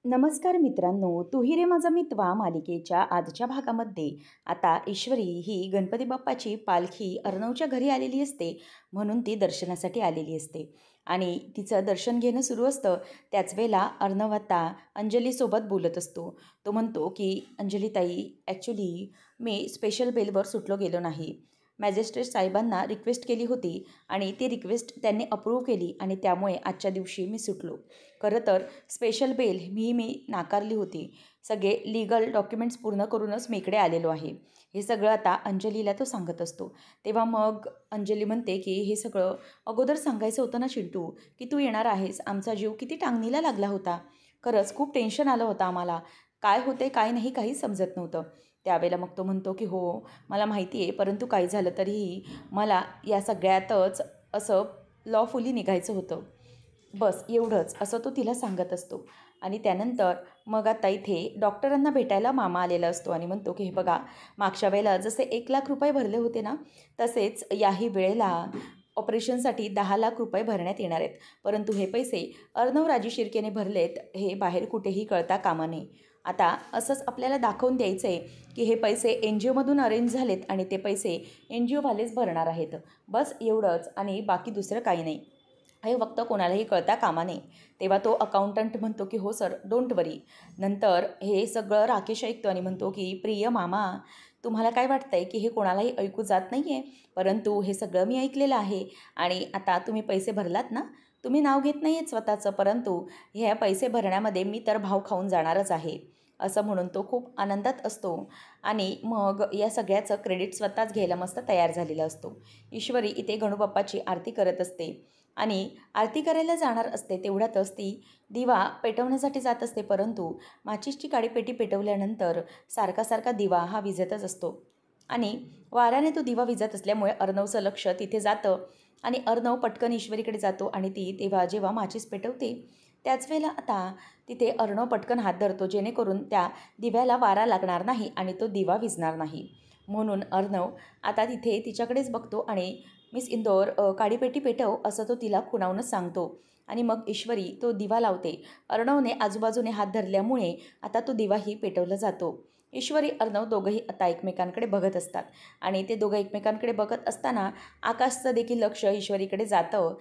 नमस्कार मित्रांनो, तू ही रे माझा मितवा मालिकेच्या आजच्या भागामध्ये आता ईश्वरी ही गणपती बाप्पाची पालखी अर्णवच्या घरी आलेली असते. म्हणून ती दर्शनासाठी आलेली असते आणि तिचं दर्शन घेणं सुरू असतं. त्याच वेळेला अर्णव आता अंजलीसोबत बोलत असतो. तो म्हणतो की अंजलीताई, ॲक्च्युली मी स्पेशल बेलवर सुटलो गेलो नाही. मॅजिस्ट्रेट साहेबांना रिक्वेस्ट केली होती आणि ती रिक्वेस्ट त्यांनी अप्रूव्ह केली आणि त्यामुळे आजच्या दिवशी मी सुटलो. खरं तर स्पेशल बेल मी नाकारली होती. सगळे लीगल डॉक्युमेंट्स पूर्ण करूनच मी इकडे आलेलो आहे. हे सगळं आता अंजलीला तो सांगत असतो. तेव्हा मग अंजली म्हणते की हे सगळं अगोदर सांगायचं होतं ना चिंटू, की तू येणार आहेस. आमचा जीव किती टांगणीला लागला होता. खरंच खूप टेन्शन आलं होतं आम्हाला. काय होते काय नाही काहीच समजत नव्हतं. त्यावेळेला मग तो म्हणतो की हो, मला माहिती आहे, परंतु काही झालं तरीही मला या सगळ्यातच असं लॉफुली निघायचं होतं. बस एवढंच, असं तो तिला सांगत असतो. आणि त्यानंतर मग आता इथे डॉक्टरांना भेटायला मामा आलेला असतो आणि म्हणतो की हे बघा, मागच्या वेळेला जसे 1,00,000 रुपये भरले होते ना, तसेच याही वेळेला ऑपरेशनसाठी 10,00,000 रुपये भरण्यात येणार आहेत. परंतु हे पैसे अर्णवराजी शिर्केने भरलेत हे बाहेर कुठेही कळता कामा नये. आता असंच आपल्याला दाखवून द्यायचं आहे की हे पैसे NGOमधून अरेंज झालेत आणि ते पैसे NGOवालेच भरणार आहेत. बस एवढंच आणि बाकी दुसरं काही नाही. हे फक्त कोणालाही कळता कामा नये. तेव्हा तो अकाउंटंट म्हणतो की हो सर, डोंट वरी. नंतर हे सगळं राकेश ऐकतो आणि म्हणतो की प्रिय मामा, तुम्हाला काय वाटतंय की हे कोणालाही ऐकू जात नाही आहे, परंतु हे सगळं मी ऐकलेलं आहे. आणि आता तुम्ही पैसे भरलात ना, तुम्ही नाव घेत नाही आहेत स्वतःचं, परंतु ह्या पैसे भरण्यामध्ये मी तर भाव खाऊन जाणारच आहे. असं म्हणून तो खूप आनंदात असतो आणि मग या सगळ्याचं क्रेडिट स्वतःच घ्यायला मस्त तयार झालेला असतो. ईश्वरी इथे गणूबाप्पाची आरती करत असते आणि आरती करायला जाणार असते. तेवढ्यातच ती दिवा पेटवण्यासाठी जात असते, परंतु माचीसची काडी पेटी पेटवल्यानंतर सारखा सारखा दिवा हा विझतच असतो आणि वाऱ्याने तो दिवा विझत असल्यामुळे अर्णवचं लक्ष तिथे जातं आणि अर्णव पटकन ईश्वरीकडे जातो आणि ती तेव्हा जेव्हा माचीस पेटवते त्याच वेळेला आता तिथे अर्णव पटकन हात धरतो, जेणेकरून त्या दिव्याला वारा लागणार नाही आणि तो दिवा विझणार नाही. म्हणून अर्णव आता तिथे तिच्याकडेच बघतो आणि मिस इंदोर, काडीपेटी पेटव, असं तो तिला खुणावूनच सांगतो. आणि मग ईश्वरी तो दिवा लावते. अर्णवने आजूबाजूने हात धरल्यामुळे आता तो दिवाही पेटवला जातो. ईश्वरी अर्णव दोघंही आता एकमेकांकडे बघत असतात आणि ते दोघं एकमेकांकडे बघत असताना आकाशचं देखील लक्ष ईश्वरीकडे जातं.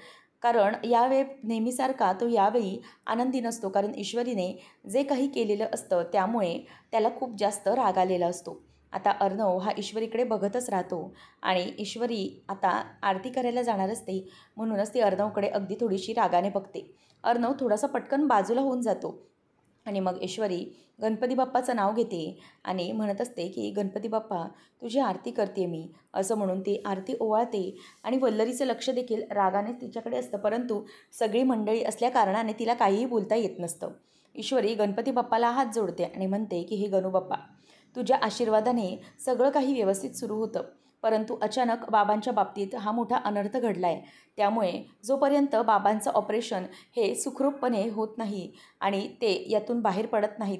कारण यावेळी नेहमीसारखा तो यावेळी आनंदी नसतो, कारण ईश्वरीने जे काही केलेलं असतं त्यामुळे त्याला खूप जास्त राग आलेला असतो. आता अर्णव हा ईश्वरीकडे बघतच राहतो आणि ईश्वरी आता आरती करायला जाणार असते, म्हणूनच ती अर्णवकडे अगदी थोडीशी रागाने बघते. अर्णव थोडासा पटकन बाजूला होऊन जातो आणि मग ईश्वरी गणपती बाप्पाचं नाव घेते आणि म्हणत असते की गणपती बाप्पा, तुझी आरती करते मी, असं म्हणून ती आरती ओवाळते. आणि वल्लरीचं लक्ष देखील रागाने तिच्याकडे असतं, परंतु सगळी मंडळी असल्या कारणाने तिला काहीही बोलता येत नसतं. ईश्वरी गणपती बाप्पाला हात जोडते आणि म्हणते की हे गणू बाप्पा, तुझ्या आशीर्वादाने सगळं काही व्यवस्थित सुरू होतं, परंतु अचानक बाबांच्या बाबतीत हा मोठा अनर्थ घडला आहे. त्यामुळे जोपर्यंत बाबांचं ऑपरेशन हे सुखरूपपणे होत नाही आणि ते यातून बाहेर पडत नाहीत,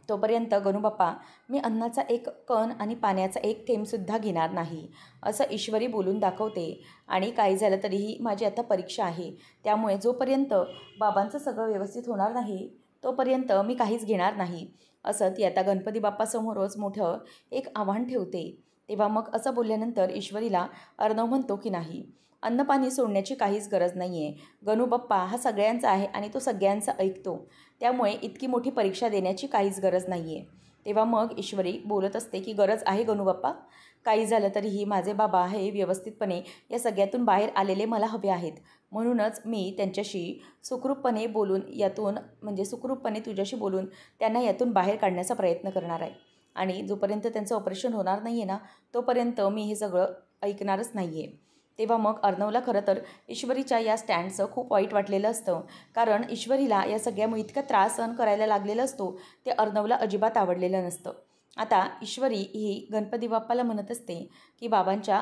तोपर्यंत गणूबाप्पा, मी अन्नाचा एक कण आणि पाण्याचा एक थेंबसुद्धा घेणार नाही, असं ईश्वरी बोलून दाखवते. आणि काही झालं तरीही माझी आता परीक्षा आहे, त्यामुळे जोपर्यंत बाबांचं सगळं व्यवस्थित होणार नाही तोपर्यंत मी काहीच घेणार नाही, असं ती आता गणपती बाप्पासमोरच मोठं एक आव्हान ठेवते. तेव्हा मग असं बोलल्यानंतर ईश्वरीला अर्णव म्हणतो की नाही, अन्नपाणी सोडण्याची काहीच गरज नाही आहे. गणूबाप्पा हा सगळ्यांचा आहे आणि तो सगळ्यांचं ऐकतो, त्यामुळे इतकी मोठी परीक्षा देण्याची काहीच गरज नाही आहे. तेव्हा मग ईश्वरी बोलत असते की गरज आहे गणूबाप्पा, काही झालं तरीही माझे बाबा हे व्यवस्थितपणे या सगळ्यातून बाहेर आलेले मला हवे आहेत. म्हणूनच मी त्यांच्याशी सुखरूपपणे बोलून यातून, म्हणजे सुखरूपपणे तुझ्याशी बोलून त्यांना यातून बाहेर काढण्याचा प्रयत्न करणार आहे. आणि जोपर्यंत त्यांचं ऑपरेशन होणार नाही आहे ना, तोपर्यंत मी हे सगळं ऐकणारच नाही आहे. तेव्हा मग अर्णवला खरं तर ईश्वरीच्या या स्टँडचं खूप वाईट वाटलेलं असतं, कारण ईश्वरीला या सगळ्यामुळे इतका त्रास सहन करायला लागलेला असतो, ते अर्णवला अजिबात आवडलेलं नसतं. आता ईश्वरी ही गणपती बाप्पाला म्हणत असते की बाबांच्या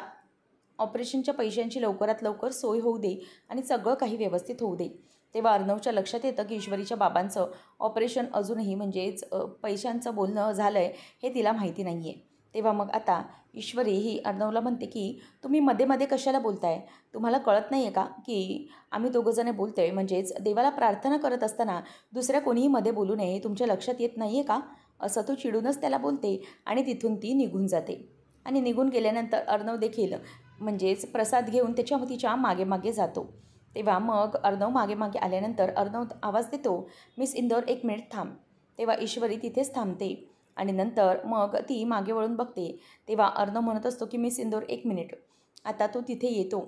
ऑपरेशनच्या पैशांची लवकरात लवकर सोय होऊ दे आणि सगळं काही व्यवस्थित होऊ दे. तेव्हा अर्णवच्या लक्षात येतं की ईश्वरीच्या बाबांचं ऑपरेशन अजूनही, म्हणजेच पैशांचं बोलणं झालं आहे हे तिला माहिती नाही आहे. तेव्हा मग आता ईश्वरी ही अर्णवला म्हणते की तुम्ही मध्ये मध्ये कशाला बोलताय? तुम्हाला कळत नाही आहे का की आम्ही दोघंजणे बोलतोय, म्हणजेच देवाला प्रार्थना करत असताना दुसऱ्या कोणीही मध्ये बोलू नये, तुमच्या लक्षात येत नाही आहे का? असं तो चिडूनच त्याला बोलते आणि तिथून ती निघून जाते. आणि निघून गेल्यानंतर अर्णव देखील म्हणजेच प्रसाद घेऊन तिच्या मागे मागे जातो. तेव्हा मग अर्णव मागे मागे आल्यानंतर अर्णव आवाज देतो, मिस इंदौर 1 मिनिट थांब. तेव्हा ईश्वरी तिथेच थांबते आणि नंतर मग ती मागे वळून बघते. तेव्हा अर्णव म्हणत असतो की मिस इंदौर 1 मिनिट. आता तो तिथे येतो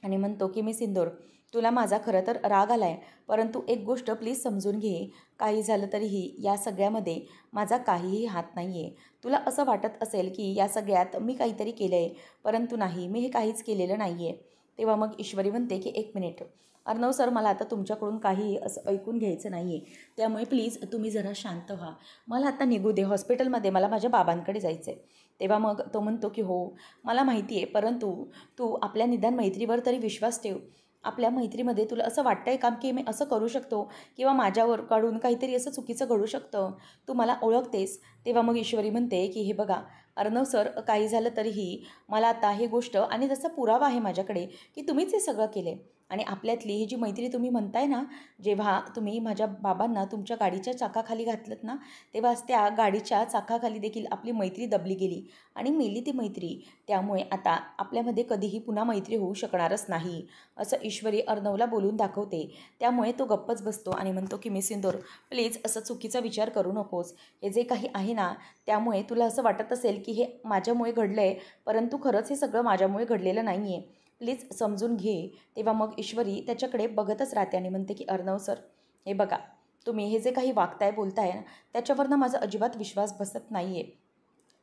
आणि म्हणतो की मिस इंदौर, तुला माझा खरं तर राग आला आहे, परंतु एक गोष्ट प्लीज समजून घे. काही झालं तरीही या सगळ्यामध्ये माझा काहीही हात नाही आहे. तुला असं वाटत असेल की या सगळ्यात मी काहीतरी केलं आहे, परंतु नाही, मी हे काहीच केलेलं नाही आहे. तेव्हा मग ईश्वरी म्हणते की 1 मिनिट अर्णव सर, मला आता तुमच्याकडून काही असं ऐकून घ्यायचं नाही आहे, त्यामुळे प्लीज तुम्ही जरा शांत व्हा. मला आता निघू दे, हॉस्पिटलमध्ये मला माझ्या बाबांकडे जायचं आहे. तेव्हा मग तो म्हणतो की हो मला माहिती आहे, परंतु तू आपल्या निदान मैत्रीवर तरी विश्वास ठेव. आपल्या मैत्रीमध्ये तुला असं वाटतं आहे का की मी असं करू शकतो किंवा माझ्यावर काढून काहीतरी असं चुकीचं घडू शकतं? तू मला ओळखतेस. तेव्हा मग ईश्वरी म्हणते की हे बघा अर्णव सर, काही झालं तरीही मला आता ही गोष्ट आणि तसा पुरावा आहे माझ्याकडे की तुम्हीच हे सगळं केले. आणि आपल्यातली ही जी मैत्री तुम्ही म्हणताय ना, जेव्हा तुम्ही माझ्या बाबांना तुमच्या गाडीच्या चाकाखाली घातलत ना, तेव्हाच त्या गाडीच्या चाकाखाली देखील आपली मैत्री दबली गेली आणि मेली ती मैत्री. त्यामुळे आता आपल्यामध्ये कधीही पुन्हा मैत्री होऊ शकणारच नाही, असं ईश्वरी अर्णवला बोलून दाखवते. त्यामुळे तो गप्पच बसतो आणि म्हणतो की मिस इंदौर, प्लीज असं चुकीचा विचार करू नकोस. हे जे काही आहे ना, त्यामुळे तुला असं वाटत असेल की हे माझ्यामुळे घडलं आहे, परंतु खरंच हे सगळं माझ्यामुळे घडलेलं नाही आहे. प्लीज समजून घे. तेव्हा मग ईश्वरी त्याच्याकडे बघतच राहते आणि म्हणते की अर्णव सर, हे बघा तुम्ही हे जे काही वागताय बोलताय ना, त्याच्यावरनं माझा अजिबात विश्वास बसत नाही आहे.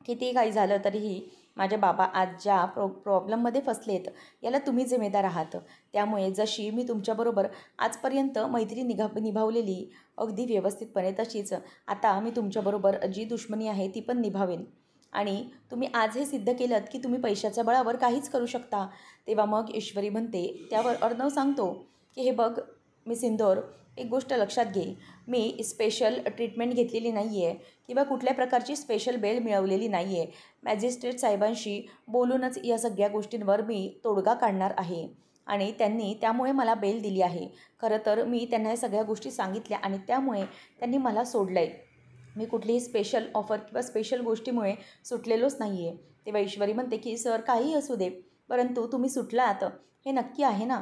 कितीही काही झालं तरीही माझे बाबा आज ज्या प्रॉब्लेममध्ये फसलेत याला तुम्ही जिम्मेदार आहात. त्यामुळे जशी मी तुमच्याबरोबर आजपर्यंत मैत्री निभावलेली अगदी व्यवस्थितपणे, तशीच आता मी तुमच्याबरोबर जी दुश्मनी आहे ती पण निभावेन. आणि तुम्ही आज हे सिद्ध केलंत की तुम्ही पैशाच्या बळावर काहीच करू शकता. तेव्हा मग ईश्वरी म्हणते, त्यावर अर्णव सांगतो की हे बघ मिस इंदौर, एक गोष्ट लक्षात घे, मी स्पेशल ट्रीटमेंट घेतलेली नाही आहे किंवा कुठल्या प्रकारची स्पेशल बेल मिळवलेली नाही आहे. मॅजिस्ट्रेट साहेबांशी बोलूनच या सगळ्या गोष्टींवर मी तोडगा काढणार आहे आणि त्यांनी त्यामुळे मला बेल दिली आहे. खरं तर मी त्यांना या सगळ्या गोष्टी सांगितल्या आणि त्यामुळे त्यांनी मला सोडलं आहे. मी कुठलीही स्पेशल ऑफर किंवा स्पेशल गोष्टीमुळे सुटलेलोच नाही आहे. तेव्हा ईश्वरी म्हणते की सर, काहीही असू दे, परंतु तुम्ही सुटलात हे नक्की आहे ना?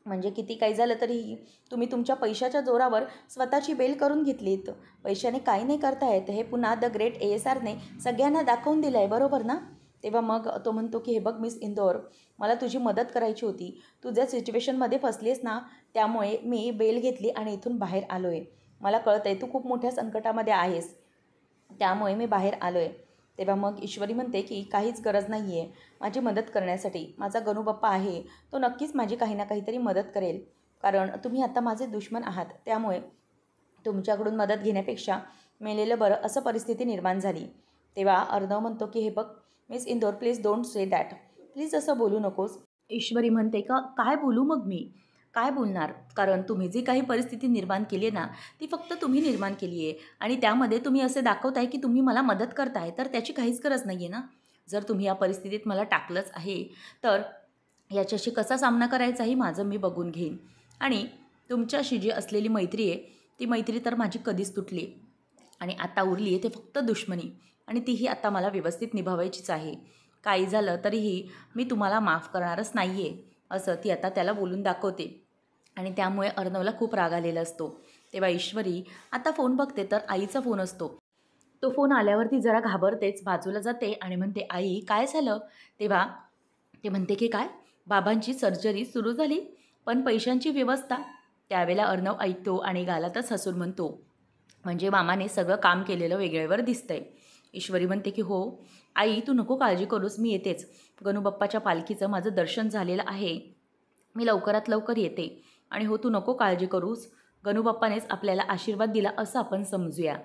म्हणजे किती काही झालं तरीही तुम्ही तुमच्या पैशाच्या जोरावर स्वतःची बेल करून घेतलीत. पैशाने काही नाही करता येत, हे पुन्हा द ग्रेट ASRने सगळ्यांना दाखवून दिलं आहे, बरोबर ना? तेव्हा मग तो म्हणतो की हे बघ मिस इंदौर, मला तुझी मदत करायची होती. तू ज्या सिच्युएशनमध्ये फसलीस ना, त्यामुळे मी बेल घेतली आणि इथून बाहेर आलो आहे. मला कळतं आहे तू खूप मोठ्या संकटामध्ये आहेस, त्यामुळे मी बाहेर आलो आहे. तेव्हा मग ईश्वरी म्हणते की काहीच गरज नाही आहे माझी मदत करण्यासाठी. माझा गणूबाप्पा आहे, तो नक्कीच माझी काही ना काहीतरी मदत करेल. कारण तुम्ही आता माझे दुश्मन आहात, त्यामुळे तुमच्याकडून मदत घेण्यापेक्षा मेलेलं बरं असं परिस्थिती निर्माण झाली. तेव्हा अर्णव म्हणतो की हे बघ miss Indore, please don't say that. Please असं बोलू नकोस. ईश्वरी म्हणते का काय बोलू मग मी? काय बोलणार? कारण तुम्ही जी काही परिस्थिती निर्माण केली आहे ना, ती फक्त तुम्ही निर्माण केली आहे आणि त्यामध्ये तुम्ही असे दाखवताय की तुम्ही मला मदत करताय, तर त्याची काहीच गरज नाही आहे ना. जर तुम्ही या परिस्थितीत मला टाकलंच आहे, तर याच्याशी कसा सामना करायचाही माझं मी बघून घेईन. आणि तुमच्याशी जी असलेली मैत्री आहे, ती मैत्री तर माझी कधीच तुटली आणि आता उरली आहे ते फक्त दुश्मनी, आणि तीही आता मला व्यवस्थित निभावायचीच आहे. काही झालं तरीही मी तुम्हाला माफ करणारच नाही आहे, असं ती आता त्याला बोलून दाखवते. आणि त्यामुळे अर्णवला खूप राग आलेला असतो. तेव्हा ईश्वरी आता फोन बघते तर आईचा फोन असतो. तो फोन आल्यावरती जरा घाबरतेच, बाजूला जाते आणि म्हणते, आई काय झालं? तेव्हा ते म्हणते की काय, बाबांची सर्जरी सुरू झाली, पण पैशांची व्यवस्था? त्यावेळेला अर्णव ऐकतो आणि गालातच हसून म्हणतो, म्हणजे मामाने सगळं काम केलेलं वेगळेवर दिसतंय. ईश्वरी म्हणते की हो आई, तू नको काळजी करूस, मी येतेच. गणूबाप्पाच्या पालखीचं माझं दर्शन झालेलं आहे, मी लवकरात लवकर येते. आणि हो, तू नको काळजी करूस, गणूबाप्पानेच आपल्याला आशीर्वाद दिला असं आपण समजूया,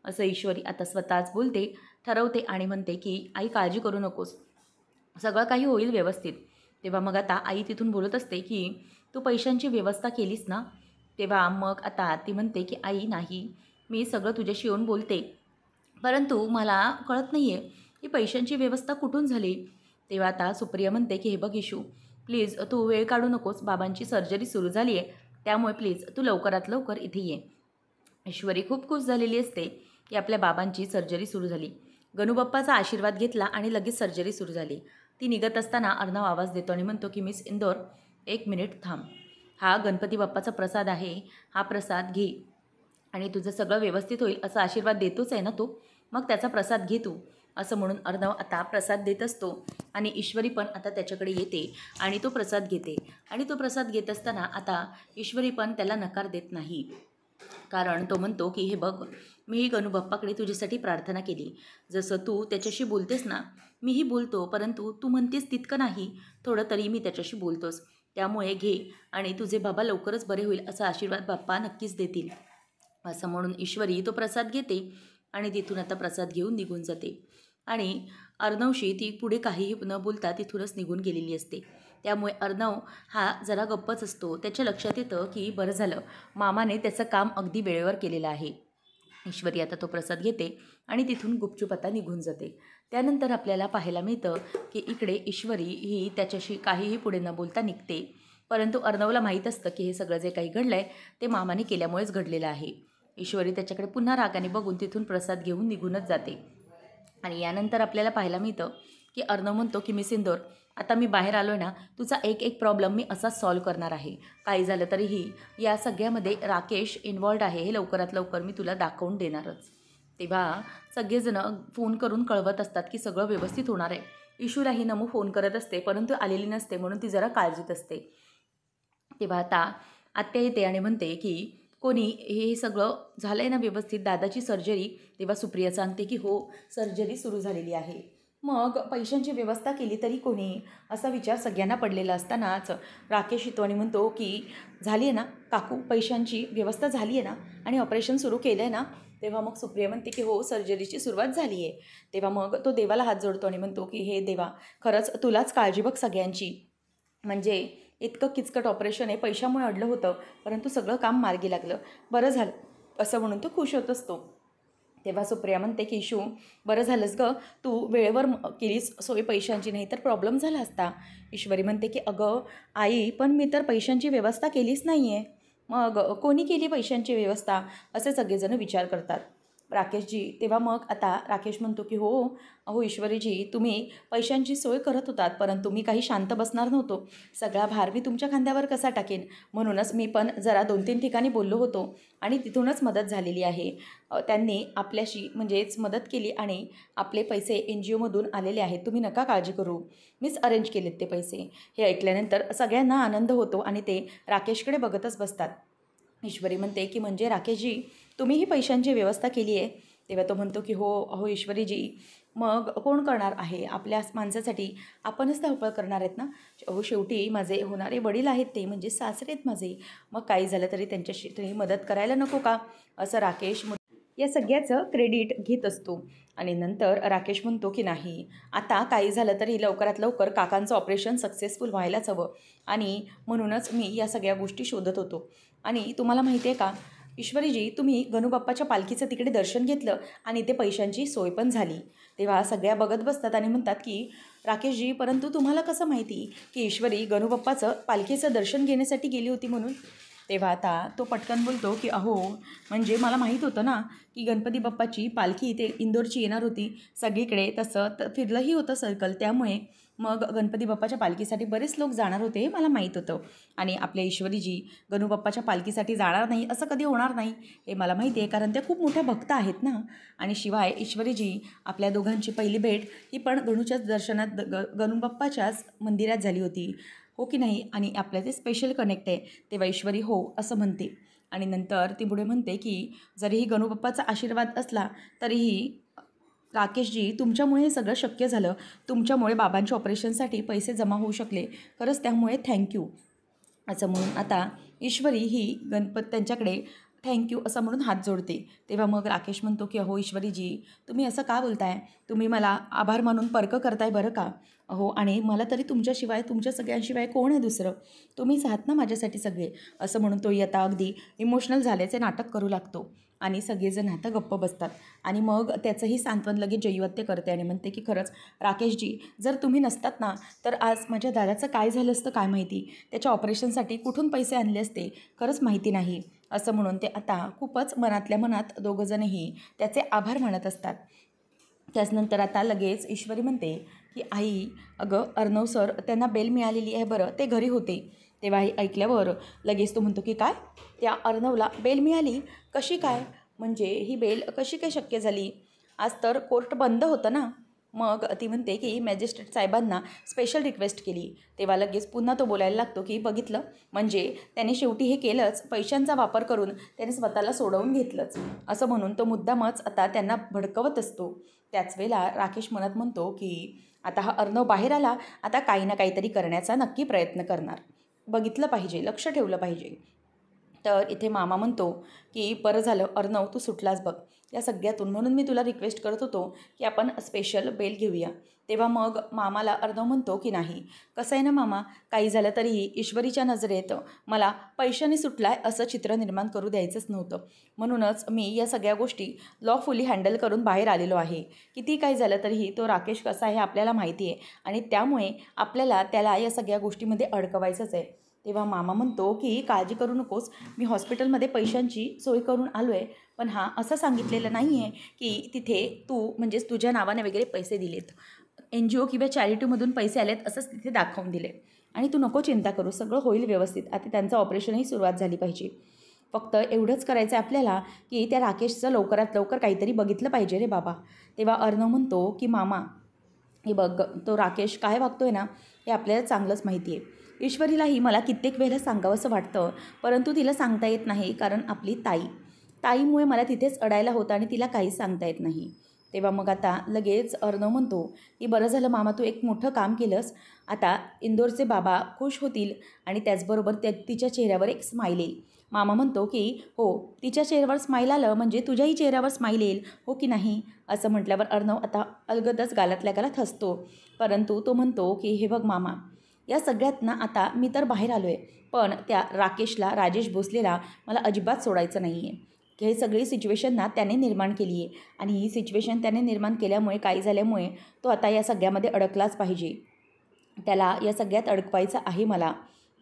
असं ईश्वरी आता स्वतःच बोलते, ठरवते आणि म्हणते की आई काळजी करू नकोस, सगळं काही होईल व्यवस्थित. तेव्हा मग आता आई तिथून बोलत असते की तू पैशांची व्यवस्था केलीस ना? तेव्हा मग आता ती म्हणते की आई नाही, मी सगळं तुझ्याशी येऊन बोलते, परंतु मला कळत नाही आहे ही पैशांची व्यवस्था कुठून झाली? तेव्हा आता सुप्रिया म्हणते की हे बघ इशू, प्लीज तू वेळ काढू नकोस. बाबांची सर्जरी सुरू झाली आहे, त्यामुळे प्लीज तू लवकरात लवकर इथे ये. ईश्वरी खूप खुश झालेली असते की आपल्या बाबांची सर्जरी सुरू झाली. गणूबाप्पाचा आशीर्वाद घेतला आणि लगेच सर्जरी सुरू झाली. ती निघत असताना अर्णव आवाज देतो आणि म्हणतो की मिस इंदोर, 1 मिनिट थांब. हा गणपती बाप्पाचा प्रसाद आहे, हा प्रसाद घे आणि तुझं सगळं व्यवस्थित होईल असा आशीर्वाद देतोच आहे ना तू, मग त्याचा प्रसाद घे तू. असं म्हणून अर्णव आता प्रसाद देत असतो आणि ईश्वरी पण आता त्याच्याकडे येते आणि तो प्रसाद घेते. आणि तो प्रसाद घेत असताना आता ईश्वरी पण त्याला नकार देत नाही, कारण तो म्हणतो की हे बघ, मीही गणूबाप्पाकडे तुझ्यासाठी प्रार्थना केली. जसं तू त्याच्याशी बोलतेस ना, मीही बोलतो, परंतु तू म्हणतेस तितकं नाही, थोडं तरी मी त्याच्याशी बोलतोस. त्यामुळे घे आणि तुझे बाबा लवकरच बरे होईल असा आशीर्वाद बाप्पा नक्कीच देतील. असं म्हणून ईश्वरी तो प्रसाद घेते आणि तिथून आता प्रसाद घेऊन निघून जाते. आणि अर्णवशी ती पुढे काहीही न बोलता तिथूनच निघून गेलेली असते. त्यामुळे अर्णव हा जरा गप्पच असतो. त्याच्या लक्षात येतं की बरं झालं, मामाने त्याचं काम अगदी वेळेवर केलेलं आहे. ईश्वरी आता तो प्रसाद घेते आणि तिथून गुपचूप आता निघून जाते. त्यानंतर आपल्याला पाहायला मिळतं की इकडे ईश्वरी ही त्याच्याशी काहीही पुढे न बोलता निघते. परंतु अर्णवला माहीत असतं की हे सगळं जे काही घडलं आहे ते मामाने केल्यामुळेच घडलेलं आहे. ईश्वरी त्याच्याकडे पुन्हा रागाने बघून तिथून प्रसाद घेऊन निघूनच जाते. आणि यानंतर आपल्याला पाहायला मिळतं की अर्णव म्हणतो की मिस इंदोर, आता मी बाहेर आलो आहे ना, तुझा एक एक प्रॉब्लेम मी असाच सॉल्व करणार आहे. काही झालं तरीही या सगळ्यामध्ये राकेश इन्वॉल्ड आहे हे लवकरात लवकर मी तुला दाखवून देणारच. तेव्हा सगळेजणं फोन करून कळवत असतात की सगळं व्यवस्थित होणार आहे. इशूलाही नमू फोन करत असते, परंतु आलेली नसते म्हणून ती जरा काळजीत असते. तेव्हा आता आत्या येते आणि म्हणते की कोणी हे सगळं झालं आहे ना व्यवस्थित, दादाची सर्जरी. तेव्हा सुप्रिया सांगते की हो, सर्जरी सुरू झालेली आहे. मग पैशांची व्यवस्था केली तरी कोणी, असा विचार सगळ्यांना पडलेला असतानाच राकेश येतो आणि म्हणतो की झाली आहे ना काकू, पैशांची व्यवस्था झाली आहे ना आणि ऑपरेशन सुरू केलं आहे ना. तेव्हा मग सुप्रिया म्हणते की हो, सर्जरीची सुरुवात झाली आहे. तेव्हा मग तो देवाला हात जोडतो आणि म्हणतो की हे देवा, खरंच तुलाच काळजी बघ सगळ्यांची. म्हणजे इतकं किचकट ऑपरेशन आहे, पैशामुळे अडलं होतं, परंतु सगळं काम मार्गी लागलं, बरं झालं, असं म्हणून तो खुश होत असतो. तेव्हा सुप्रिया म्हणते की इशू, बरं झालंस गं, तू वेळेवर केलीस सोय पैशांची, नाही तर प्रॉब्लेम झाला असता. ईश्वरी म्हणते की अगं आई, पण मी तर पैशांची व्यवस्था केलीच नाही आहे. मग कोणी केली पैशांची व्यवस्था, असे सगळेजण विचार करतात. राकेशजी, तेव्हा मग आता राकेश म्हणतो की हो अहो ईश्वरीजी, तुम्ही पैशांची सोय करत होतात, परंतु मी काही शांत बसणार नव्हतो. सगळा भार मी तुमच्या खांद्यावर कसा टाकेन, म्हणूनच मी पण जरा 2-3 ठिकाणी बोललो होतो आणि तिथूनच मदत झालेली आहे. त्यांनी आपल्याशी म्हणजेच मदत केली आणि आपले पैसे NGOमधून आलेले आहेत, तुम्ही नका काळजी करू, मीच अरेंज केलेत ते पैसे. हे ऐकल्यानंतर सगळ्यांना आनंद होतो आणि ते राकेशकडे बघतच बसतात. ईश्वरी म्हणते की म्हणजे राकेशजी, तुम्ही ही पैशांची व्यवस्था केली आहे. तेव्हा तो म्हणतो की हो अहो ईश्वरीजी, मग कोण करणार आहे आपल्या माणसासाठी, आपणच धावपळ करणार आहेत ना. अहो शेवटी माझे होणारे वडील आहेत, ते म्हणजे सासरे आहेत माझे, मग काही झालं तरी त्यांच्याशी तुम्ही मदत करायला नको का, असं राकेश या सगळ्याचं क्रेडिट घेत असतो. आणि नंतर राकेश म्हणतो की नाही, आता काही झालं तरी लवकरात लवकर काकांचं ऑपरेशन सक्सेसफुल व्हायलाच हवं आणि म्हणूनच मी या सगळ्या गोष्टी शोधत होतो. आणि तुम्हाला माहिती आहे का ईश्वरीजी, तुम्ही गणूबाप्पाच्या पालखीचं तिकडे दर्शन घेतलं आणि ते पैशांची सोय पण झाली. तेव्हा सगळ्या बघत बसतात आणि म्हणतात की राकेशजी, परंतु तुम्हाला कसं माहिती की ईश्वरी गणूबाप्पाचं पालखीचं दर्शन घेण्यासाठी गेली होती म्हणून. तेव्हा आता तो पटकन बोलतो की अहो, म्हणजे मला माहीत होतं ना की गणपती बाप्पाची पालखी इथे इंदोरची येणार होती, सगळीकडे तसं फिरलंही होतं सर्कल, त्यामुळे मग गणपती बाप्पाच्या पालखीसाठी बरेच लोक जाणार होते हे मला माहीत होतं. आणि आपल्या ईश्वरीजी गणूबाप्पाच्या पालखीसाठी जाणार नाही असं कधी होणार नाही हे मला माहिती आहे, कारण त्या खूप मोठ्या भक्त आहेत ना. आणि शिवाय ईश्वरीजी, आपल्या दोघांची पहिली भेट ही पण गणूच्याच दर्शनात गणूबाप्पाच्याच मंदिरात झाली होती, हो की नाही, आणि आपल्या ते स्पेशल कनेक्ट आहे. तेव्हा ईश्वरी हो असं म्हणते. आणि नंतर ती पुढे म्हणते की जरीही गणूबाप्पाचा आशीर्वाद असला तरीही राकेशजी, तुमच्यामुळे हे सगळं शक्य झालं, तुमच्यामुळे बाबांच्या ऑपरेशनसाठी पैसे जमा होऊ शकले, खरंच त्यामुळे थँक्यू. असं म्हणून आता ईश्वरी ही त्यांच्याकडे थँक्यू असं म्हणून हात जोडते. तेव्हा मग राकेश म्हणतो की अहो ईश्वरीजी, तुम्ही असं का बोलताय? तुम्ही मला आभार मानून परकं करताय बरं का? अहो आणि मला तरी तुमच्याशिवाय, तुमच्या सगळ्यांशिवाय कोण आहे दुसरं? तुम्हीच आहात ना माझ्यासाठी सगळे. असं म्हणून तोही आता अगदी इमोशनल झाल्याचे नाटक करू लागतो आणि सगळेजण आता गप्प बसतात. आणि मग त्याचंही सांत्वन लगेच जयवत्य करते आणि म्हणते की खरंच राकेशजी, जर तुम्ही नसतात ना तर आज माझ्या दादाचं काय झालं असतं काय माहिती. त्याच्या ऑपरेशनसाठी कुठून पैसे आणले असते खरंच माहिती नाही. असं म्हणून ते आता खूपच मनातल्या मनात दोघंजणही त्याचे आभार मानत असतात. त्याचनंतर आता लगेच ईश्वरी म्हणते की आई, अगं अर्णव सर त्यांना बेल मिळालेली आहे बरं, ते घरी होते. तेव्हा हे ऐकल्यावर लगेच तो म्हणतो की काय, त्या अर्णवला बेल मिळाली? कशी काय? म्हणजे ही बेल कशी काय शक्य झाली? आज तर कोर्ट बंद होतं ना. मग ती म्हणते की मॅजिस्ट्रेट साहेबांना स्पेशल रिक्वेस्ट केली. तेव्हा लगेच पुन्हा तो बोलायला लागतो की बघितलं, म्हणजे त्याने शेवटी हे केलंच, पैशांचा वापर करून त्याने स्वतःला सोडवून घेतलंच. असं म्हणून तो मुद्दामच आता त्यांना भडकवत असतो. त्याच वेळेला राकेश मनात म्हणतो की आता हा अर्णव बाहेर आला, आता काही ना काहीतरी करण्याचा नक्की प्रयत्न करणार. बघितलं पाहिजे, लक्ष ठेवलं पाहिजे. तर इथे मामा म्हणतो की बरं झालं अर्णव, तू सुटलास बघ या सगळ्यातून, म्हणून मी तुला रिक्वेस्ट करत होतो की आपण स्पेशल बेल घेऊया. तेव्हा मग मामाला अर्णव म्हणतो की नाही, कसं आहे ना मामा, काही झालं तरीही ईश्वरीच्या नजरेत मला पैशाने सुटलाय असं चित्र निर्माण करू द्यायचंच नव्हतं. म्हणूनच मी या सगळ्या गोष्टी लॉफुली हँडल करून बाहेर आलेलो आहे. किती काही झालं तरीही तो राकेश कसा आहे आपल्याला माहिती आहे आणि त्यामुळे आपल्याला त्याला या सगळ्या गोष्टीमध्ये अडकवायचंच आहे. तेव्हा मामा म्हणतो की काळजी करू नकोस, मी हॉस्पिटलमध्ये पैशांची सोय करून आलो आहे. पण हां, असं सांगितलेलं नाही आहे की तिथे तू म्हणजेच तुझ्या नावाने वगैरे पैसे दिलेत, NGO किंवा चॅरिटीमधून पैसे आलेत असंच तिथे दाखवून दिले. आणि तू नको चिंता करू, सगळं होईल व्यवस्थित. आता त्यांचं ऑपरेशनही सुरुवात झाली पाहिजे. फक्त एवढंच करायचं आहे आपल्याला की त्या राकेशचं लवकरात लवकर काहीतरी बघितलं पाहिजे रे बाबा. तेव्हा अर्णव म्हणतो की मामा, हे बघ, तो राकेश काय वागतोय ना हे आपल्याला चांगलंच माहिती आहे. ईश्वरीलाही मला कित्येक वेळेला सांगावंसं वाटतं, परंतु तिला सांगता येत नाही, कारण आपली ताईमुळे मला तिथेच अडायला होतं आणि तिला काहीच सांगता येत नाही. तेव्हा मग आता लगेच अर्णव म्हणतो की बरं झालं मामा, तू एक मोठं काम केलंस. आता इंदोरचे बाबा खुश होतील आणि त्याचबरोबर तिच्या चेहऱ्यावर एक स्माईल येईल. मामा म्हणतो की हो, तिच्या चेहऱ्यावर स्माईल आलं म्हणजे तुझ्याही चेहऱ्यावर स्माईल येईल, हो की नाही? असं म्हटल्यावर अर्णव आता अलगदच गालातल्या गालात हसतो. परंतु तो म्हणतो की हे बघ मामा, या सगळ्यात ना आता मी तर बाहेर आलो आहे, पण त्या राकेशला, राजेश भोसलेला मला अजिबात सोडायचं नाही आहे. हे सगळी सिच्युएशन ना त्याने निर्माण केली आहे आणि ही सिच्युएशन त्याने निर्माण केल्यामुळे, काही झाल्यामुळे तो आता या सगळ्यामध्ये अडकलाच पाहिजे. त्याला या सगळ्यात अडकवायचं आहे मला.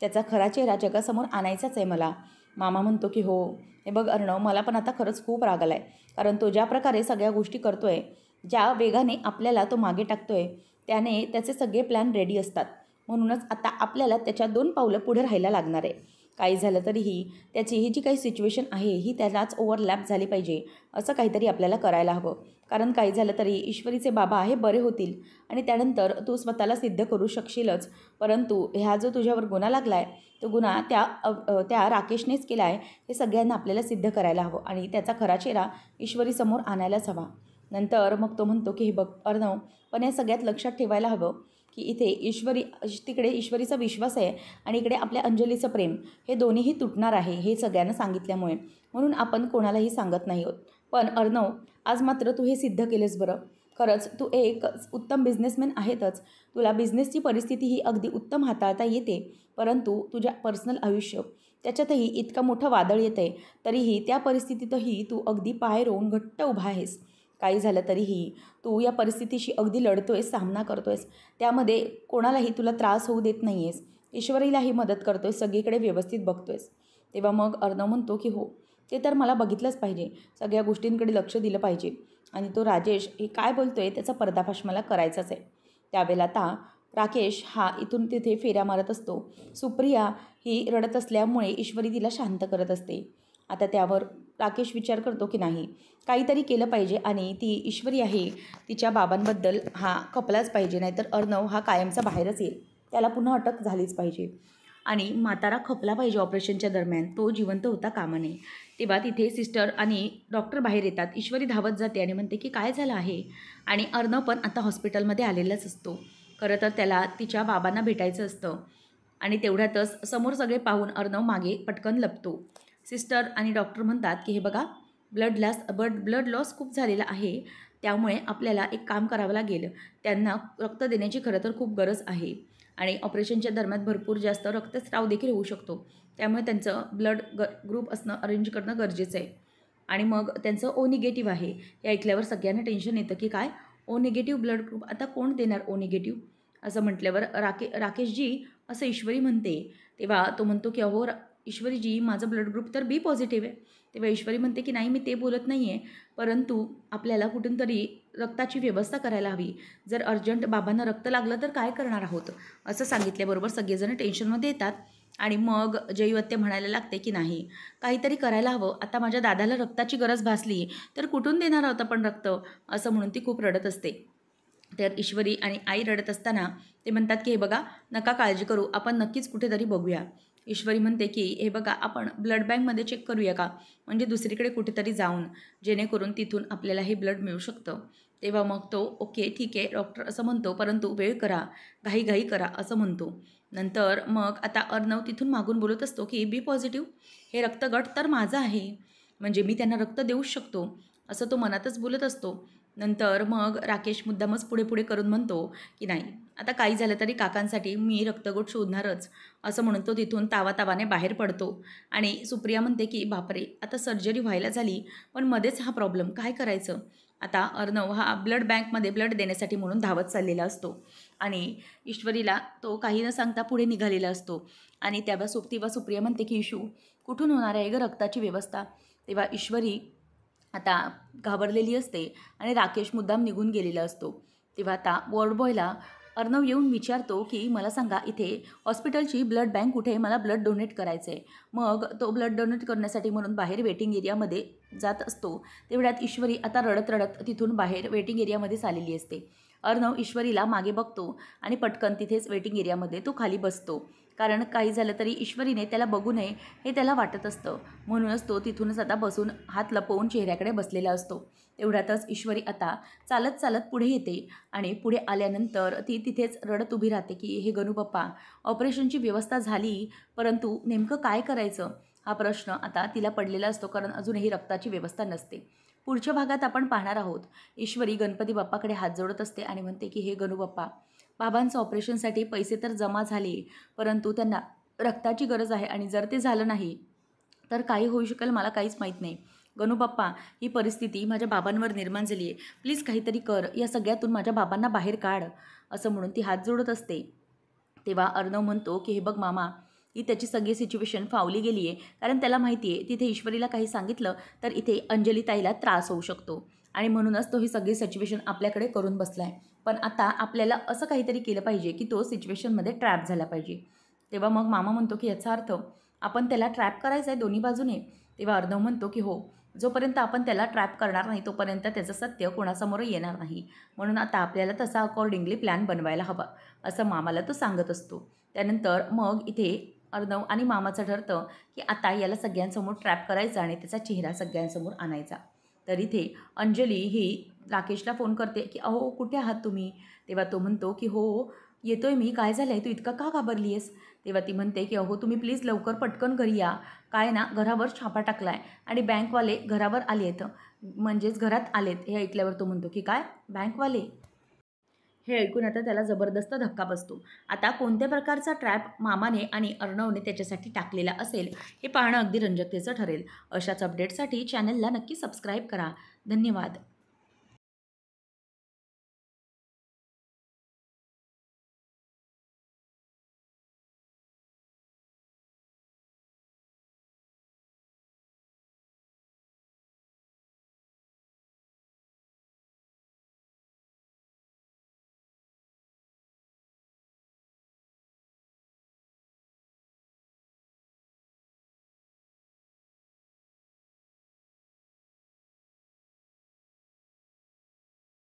त्याचा खरा चेहरा जगासमोर आणायचाच आहे मला. मामा म्हणतो की हो, हे बघ अर्णव, मला पण आता खरंच खूप राग आला आहे, कारण तो ज्या प्रकारे सगळ्या गोष्टी करतो आहे, ज्या वेगाने आपल्याला तो मागे टाकतो आहे, त्याने त्याचे सगळे प्लॅन रेडी असतात. म्हणूनच आता आपल्याला त्याच्या 2 पावलं पुढे राहायला लागणार आहे. काही झालं तरीही त्याची ही जी काही सिच्युएशन आहे ही त्यालाच ओव्हरलॅप झाली पाहिजे, असं काहीतरी आपल्याला करायला हवं. कारण काही झालं तरी ईश्वरीचे बाबा हे बरे होतील आणि त्यानंतर तू स्वतःला सिद्ध करू शकशीलच. परंतु ह्या जो तुझ्यावर गुन्हा लागला आहे, तो गुन्हा त्या राकेशनेच केला आहे, हे सगळ्यांना आपल्याला सिद्ध करायला हवं आणि त्याचा खरा चेहरा ईश्वरीसमोर आणायलाच हवा. नंतर मग तो म्हणतो की हे बघ अर्णव, पण या सगळ्यात लक्षात ठेवायला हवं की इथे तिकडे ईश्वरीचा विश्वास आहे आणि इकडे आपल्या अंजलीचं प्रेम, हे दोन्हीही तुटणार आहे हे सगळ्यांना सांगितल्यामुळे. म्हणून आपण कोणालाही सांगत नाही आहोत. पण अर्णव, आज मात्र तू हे सिद्ध केलेस बरं. खरंच तू एक उत्तम बिझनेसमॅन आहेतच. तुला बिझनेसची परिस्थिती ही अगदी उत्तम हाताळता येते, परंतु तुझ्या पर्सनल आयुष्य त्याच्यातही इतकं मोठं वादळ येतं आहे, तरीही त्या परिस्थितीतही तू अगदी पाय रोवून घट्ट उभा आहेस. काही झालं तरीही तू या परिस्थितीशी अगदी लढतोयस, सामना करतोयस. त्यामध्ये कोणालाही तुला त्रास होऊ देत नाही आहेस. ईश्वरीलाही मदत करतोयस, सगळीकडे व्यवस्थित बघतोयस. तेव्हा मग अर्णव म्हणतो की हो, ते तर मला बघितलंच पाहिजे, सगळ्या गोष्टींकडे लक्ष दिलं पाहिजे आणि तो राजेश हे काय बोलतोय त्याचा पर्दाफाश मला करायचाच आहे. त्यावेळेला आता राकेश हा इथून तिथे फेऱ्या मारत असतो. सुप्रिया ही रडत असल्यामुळे ईश्वरी तिला शांत करत असते. आता त्यावर राकेश विचार करतो की नाही, काहीतरी केलं पाहिजे आणि ती ईश्वरी आहे तिच्या बाबांबद्दल हा खपलाच पाहिजे, नाहीतर अर्णव हा कायमचा बाहेरच येईल. त्याला पुन्हा अटक झालीच पाहिजे आणि म्हातारा खपला पाहिजे ऑपरेशनच्या दरम्यान, तो जिवंत होता कामा नये. तेव्हा तिथे सिस्टर आणि डॉक्टर बाहेर येतात. ईश्वरी धावत जाते आणि म्हणते की काय झालं आहे, आणि अर्णव पण आता हॉस्पिटलमध्ये आलेलाच असतो. खरं तर त्याला तिच्या बाबांना भेटायचं असतं आणि तेवढ्यातच समोर सगळे पाहून अर्णव मागे पटकन लपतो. सिस्टर आणि डॉक्टर म्हणतात की हे बघा ब्लड लॉस खूप झालेला आहे, त्यामुळे आपल्याला एक काम करावं लागेल. त्यांना रक्त देण्याची खरं तर खूप गरज आहे आणि ऑपरेशनच्या दरम्यान भरपूर जास्त रक्तस्राव देखील होऊ शकतो. त्यामुळे त्यांचं ग्रुप असणं अरेंज करणं गरजेचं आहे. आणि मग त्यांचं ओ निगेटिव्ह आहे. हे ऐकल्यावर सगळ्यांना टेन्शन येतं की काय ओ निगेटिव्ह ब्लड ग्रुप, आता कोण देणार ओ निगेटिव्ह? असं म्हटल्यावर राकेशजी असं ईश्वरी म्हणते. तेव्हा तो म्हणतो की अहो ईश्वरीजी, माझं ब्लड ग्रुप तर बी पॉझिटिव्ह आहे. तेव्हा ईश्वरी म्हणते की नाही, मी ते बोलत नाही आहे, परंतु आपल्याला कुठून तरी रक्ताची व्यवस्था करायला हवी. जर अर्जंट बाबांना रक्त लागलं तर काय करणार आहोत? असं सांगितल्याबरोबर सगळेजण टेन्शनमध्ये येतात. आणि मग जयवत्य म्हणायला लागते की नाही, काहीतरी करायला हवं. आता माझ्या दादाला रक्ताची गरज भासली तर कुठून देणार आहोत आपण रक्त? असं म्हणून ती खूप रडत असते. तर ईश्वरी आणि आई रडत असताना ते म्हणतात की हे बघा, नका काळजी करू, आपण नक्कीच कुठेतरी बघूया. ईश्वरी म्हणते की हे बघा, आपण ब्लड बँकमध्ये चेक करूया का? म्हणजे दुसरीकडे कुठेतरी जाऊन, जेणेकरून तिथून आपल्याला हे ब्लड मिळू शकतं. तेव्हा मग तो ओके ठीक आहे डॉक्टर असं म्हणतो, परंतु वेळ करा, घाई करा असं म्हणतो. नंतर मग आता अर्णव तिथून मागून बोलत असतो की बी पॉझिटिव्ह हे रक्तगट तर माझं आहे, म्हणजे मी त्यांना रक्त देऊच शकतो, असं तो मनातच बोलत असतो. नंतर मग राकेश मुद्दामच पुढे करून म्हणतो की नाही, आता काही झालं तरी काकांसाठी मी रक्तगट शोधणारच, असं म्हणून तो तिथून तावातावाने बाहेर पडतो. आणि सुप्रिया म्हणते की बापरे, आता सर्जरी व्हायला झाली, पण मध्येच हा प्रॉब्लेम, काय करायचं? आता अर्णव हा ब्लड बँकमध्ये ब्लड देण्यासाठी म्हणून धावत चाललेला असतो आणि ईश्वरीला तो काही न सांगता पुढे निघालेला असतो. आणि तेव्हा सुप्रिया म्हणते की इशू, कुठून होणार आहे गं रक्ताची व्यवस्था? तेव्हा ईश्वरी आता घाबरलेली असते आणि राकेश मुद्दाम निघून गेलेला असतो. तेव्हा आता वॉर्ड बॉयला अर्णव येऊन विचारतो की मला सांगा, इथे हॉस्पिटलची ब्लड बँक कुठे आहे? मला ब्लड डोनेट करायचं आहे. मग तो ब्लड डोनेट करण्यासाठी म्हणून बाहेर वेटिंग एरियामध्ये जात असतो. तेवढ्यात ईश्वरी आता रडत रडत तिथून बाहेर वेटिंग एरियामध्येच आलेली असते. अर्णव ईश्वरीला मागे बघतो आणि पटकन तिथेच वेटिंग एरियामध्ये तो खाली बसतो. कारण काही झालं तरी ईश्वरीने त्याला बघू नये हे त्याला वाटत असतं. म्हणूनच तो तिथूनच आता बसून हात लपवून चेहऱ्याकडे बसलेला असतो. तेवढ्यातच ईश्वरी आता चालत चालत पुढे येते आणि पुढे आल्यानंतर ती तिथेच रडत उभी राहते की हे गणूपप्पा, ऑपरेशनची व्यवस्था झाली, परंतु नेमकं काय करायचं? हा प्रश्न आता तिला पडलेला असतो, कारण अजूनही रक्ताची व्यवस्था नसते. पुढच्या भागात आपण पाहणार आहोत. ईश्वरी गणपती बाप्पाकडे हात जोडत असते आणि म्हणते की हे गणूबाप्पा, बाबांचं ऑपरेशनसाठी पैसे तर जमा झाले, परंतु त्यांना रक्ताची गरज आहे आणि जर ते झालं नाही तर काही होऊ शकेल, मला काहीच माहीत नाही. गणूबाप्पा, ही परिस्थिती माझ्या बाबांवर निर्माण झाली आहे, प्लीज काहीतरी कर, या सगळ्यातून माझ्या बाबांना बाहेर काढ, असं म्हणून ती हात जोडत असते. तेव्हा अर्णव म्हणतो की हे बघ मामा, ही त्याची सगळी सिच्युएशन फावली गेली आहे, कारण त्याला माहिती आहे तिथे ईश्वरीला काही सांगितलं तर इथे अंजली ताईला त्रास होऊ शकतो आणि म्हणूनच तो ही सगळी सिच्युएशन आपल्याकडे करून बसला आहे. पण आता आपल्याला असं काहीतरी केलं पाहिजे की तो सिच्युएशनमध्ये ट्रॅप झाला पाहिजे. तेव्हा मग मामा म्हणतो की याचा अर्थ आपण त्याला ट्रॅप करायचं आहे दोन्ही बाजूने? तेव्हा अर्णव म्हणतो की हो, जोपर्यंत आपण त्याला ट्रॅप करणार नाही तोपर्यंत त्याचं सत्य कोणासमोर येणार नाही, म्हणून आता आपल्याला तसा अकॉर्डिंगली प्लॅन बनवायला हवा, असं मामाला तो सांगत असतो. त्यानंतर मग इथे अर्णव आणि मामाचं ठरतं की आता याला सगळ्यांसमोर ट्रॅप करायचा आणि त्याचा चेहरा सगळ्यांसमोर आणायचा. तर इथे अंजली ही राकेशला फोन करते की अहो कुठे आहात तुम्ही? तेव्हा तो म्हणतो की हो येतोय मी, काय झालं आहे, तू इतका का घाबरली आहेस? तेव्हा ती म्हणते की अहो तुम्ही प्लीज लवकर पटकन घरी या, काय ना घरावर छापा टाकला आहे आणि बँकवाले घरावर आले आहेत, म्हणजेच घरात आलेत. हे ऐकल्यावर तो म्हणतो की काय बँकवाले? हे ऐकून आता त्याला जबरदस्त धक्का बसतो. आता कोणत्या प्रकारचा ट्रॅप मामाने आणि अर्णवने त्याच्यासाठी टाकलेला असेल हे पाहणं अगदी रंजकतेचं ठरेल. अशाच अपडेटसाठी चॅनलला नक्की सबस्क्राईब करा. धन्यवाद.